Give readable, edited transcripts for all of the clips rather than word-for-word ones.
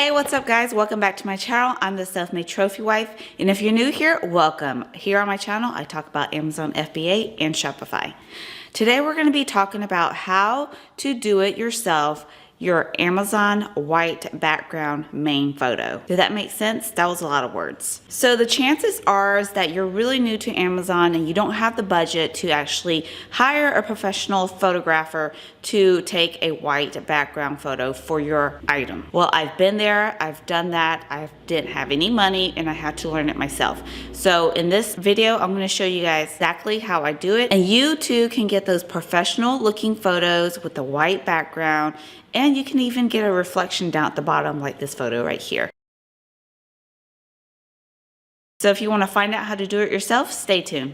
Hey, what's up guys? Welcome back to my channel. I'm the Self-Made Trophy Wife, and if you're new here, welcome. Here on my channel, I talk about Amazon FBA and Shopify. Today we're going to be talking about how to do it yourself your Amazon white background main photo. Did that make sense? That was a lot of words. So the chances are that you're really new to Amazon and you don't have the budget to actually hire a professional photographer to take a white background photo for your item. Well, I've been there, I've done that, I didn't have any money and I had to learn it myself. So in this video, I'm going to show you guys exactly how I do it, and you too can get those professional looking photos with the white background, and you can even get a reflection down at the bottom like this photo right here. So if you want to find out how to do it yourself, stay tuned.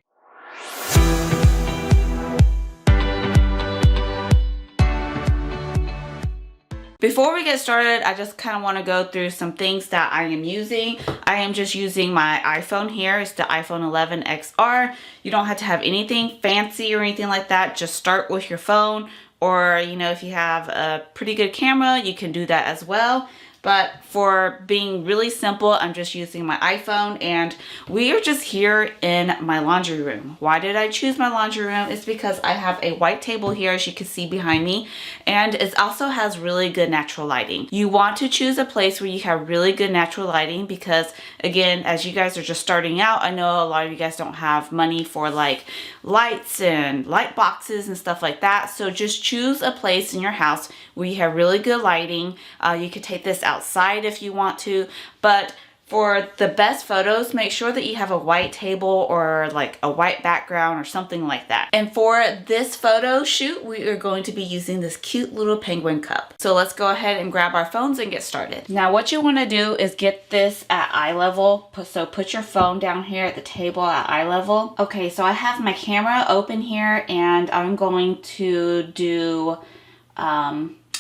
Before we get started, I just kind of want to go through some things that I am using. I am just using my iPhone here. It's the iPhone 11 XR. You don't have to have anything fancy or anything like that. Just start with your phone, or you know, if you have a pretty good camera, you can do that as well. But for being really simple, I'm just using my iPhone, and we are just here in my laundry room. Why did I choose my laundry room? It's because I have a white table here, as you can see behind me, and it also has really good natural lighting. You want to choose a place where you have really good natural lighting because, again, as you guys are just starting out, I know a lot of you guys don't have money for like lights and light boxes and stuff like that. So just choose a place in your house where you have really good lighting. You could take this outside if you want to, but for the best photos, make sure that you have a white table or like a white background or something like that. And for this photo shoot, we are going to be using this cute little penguin cup. So let's go ahead and grab our phones and get started. Now what you want to do is get this at eye level. So put your phone down here at the table at eye level. Okay, so I have my camera open here and I'm going to do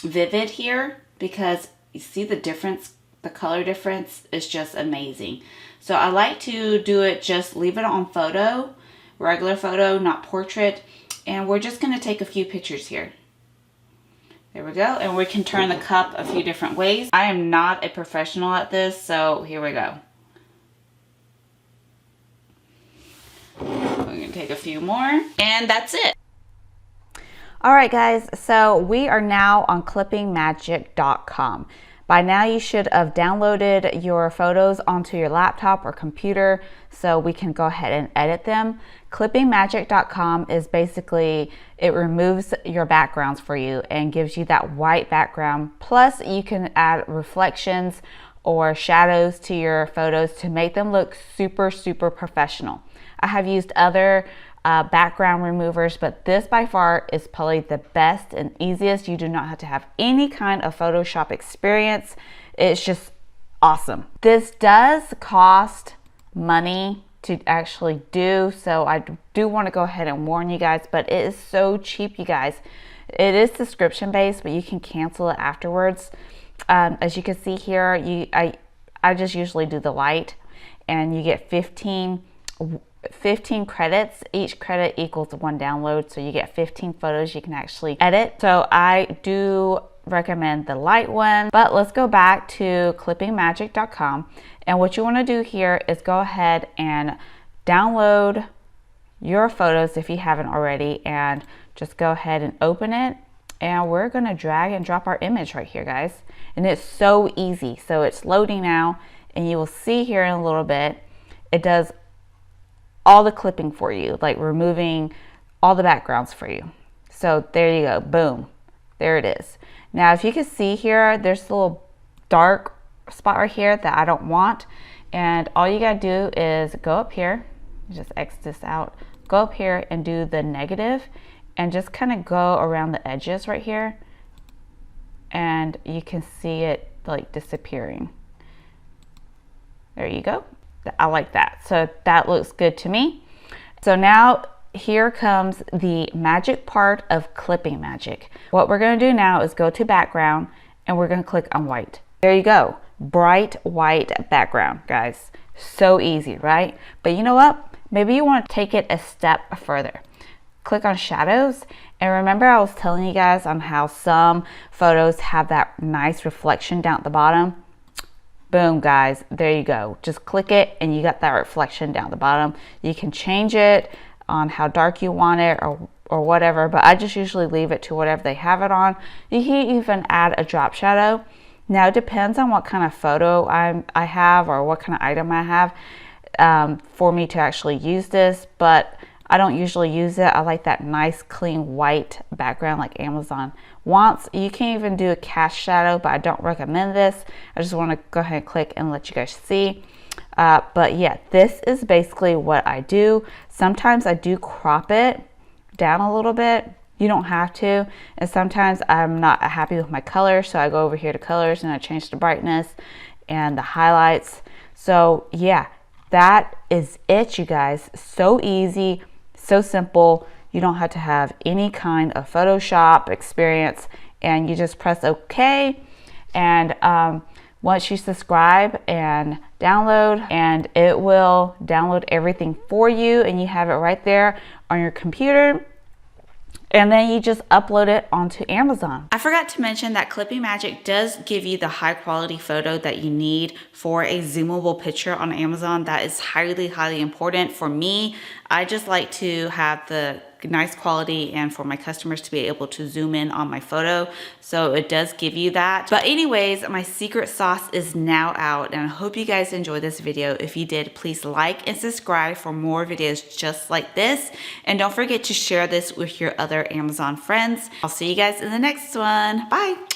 vivid here because you see the difference. The color difference is just amazing. So I like to do it, just leave it on photo, regular photo, not portrait. And we're just going to take a few pictures here. There we go. And we can turn the cup a few different ways. I am not a professional at this, so here we go. We're going to take a few more, and that's it. All right, guys, so we are now on clippingmagic.com. By now you should have downloaded your photos onto your laptop or computer so we can go ahead and edit them. Clippingmagic.com is basically, it removes your backgrounds for you and gives you that white background. Plus you can add reflections or shadows to your photos to make them look super, super professional. I have used other background removers, but this by far is probably the best and easiest. You do not have to have any kind of Photoshop experience. It's just awesome. This does cost money to actually do, so I do want to go ahead and warn you guys, but it is so cheap, you guys. It is subscription based, but you can cancel it afterwards. As you can see here, I just usually do the light, and you get 15 credits. Each credit equals 1 download, so you get 15 photos you can actually edit. So I do recommend the light one, but let's go back to clippingmagic.com, and what you want to do here is go ahead and download your photos if you haven't already, and just go ahead and open it, and we're going to drag and drop our image right here, guys. And it's so easy. So it's loading now, and you will see here in a little bit it does all the clipping for you, like removing all the backgrounds for you. So there you go, boom, there it is. Now if you can see here, there's a little dark spot right here that I don't want, and all you gotta do is go up here, just X this out, go up here and do the negative, and just kind of go around the edges right here, and you can see it like disappearing. There you go. I like that. So that looks good to me. So now here comes the magic part of Clipping Magic. What we're going to do now is go to background, and we're going to click on white. There you go. Bright white background, guys. So easy, right? But you know what? Maybe you want to take it a step further. Click on shadows, and remember I was telling you guys on how some photos have that nice reflection down at the bottom. Boom, guys, there you go. Just click it and you got that reflection down the bottom. You can change it on how dark you want it or whatever, but I just usually leave it to whatever they have it on. You can even add a drop shadow. Now it depends on what kind of photo I have or what kind of item I have for me to actually use this, but I don't usually use it. I like that nice clean white background like Amazon wants. You can even do a cast shadow, but I don't recommend this. I just want to go ahead and click and let you guys see. But yeah, this is basically what I do. Sometimes I do crop it down a little bit. You don't have to. And sometimes I'm not happy with my color, so I go over here to colors and I change the brightness and the highlights. So yeah, that is it, you guys. So easy, so simple. You don't have to have any kind of Photoshop experience, and you just press OK. And once you subscribe and download, and it will download everything for you, and you have it right there on your computer. And then you just upload it onto Amazon. I forgot to mention that Clipping Magic does give you the high quality photo that you need for a zoomable picture on Amazon. That is highly, highly important for me. I just like to have the nice quality and for my customers to be able to zoom in on my photo. So it does give you that. But anyways, my secret sauce is now out, and I hope you guys enjoyed this video. If you did, please like and subscribe for more videos just like this. And don't forget to share this with your other Amazon friends. I'll see you guys in the next one. Bye.